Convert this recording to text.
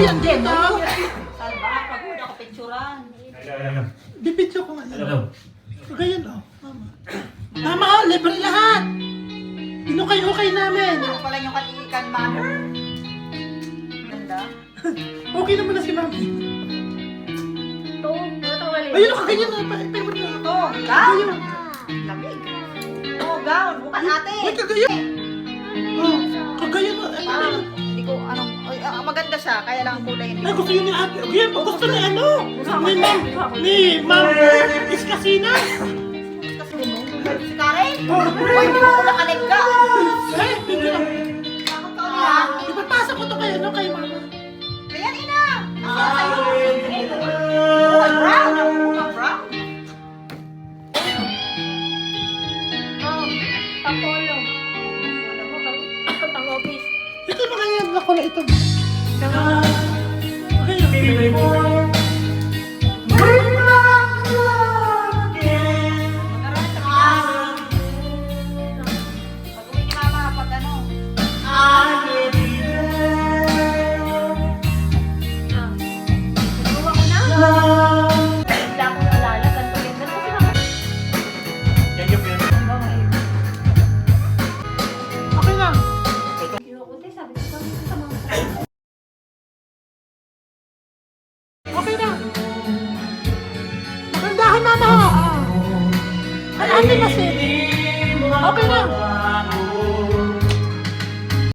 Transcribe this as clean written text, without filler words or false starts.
yan dito. Salba, pagod ako picturean. Bibidyo ko nga yan. Ganyan o, mama. Mama o, libre lahat. Inukay-ukay namin. Ano pala yung katikan, mother? Ganda. Okay naman na si mami. Ito, matawali. Ayun o, kaganyan na. Pagod na. Ito, gown. Lamig. Ito, gown. Bukan ate. Ay, kagayan. Oh, kagayan o. Parang, hindi ko, maganda siya, kaya lang ang kulay hindi. Ay, gusto yun ni ate. Yan, gusto ni ano? Ni ma'am Iskasina. Kasi si Karen. Uy, hindi mo nakanig ka. Eh, hindi lang. Bakit ka ulit? Ipapasa ko to kay ano, kay mama. Ayan, ina. Nasa sa'yo. Oh, brown. Ang brown. Papolo. Pang-office. Ito na kaya ako na ito. Okay. Magkaroon sa Pinas. Pag-uwi ni mama, pag ano. Nagawa ko na. Bigla akong nalala. Ganito yun. Ganito kasi naman. Okay na. Ayoko, te, sabi ko sa mga Okay na. Magandahan mama. Ay, ate na si. Okay na.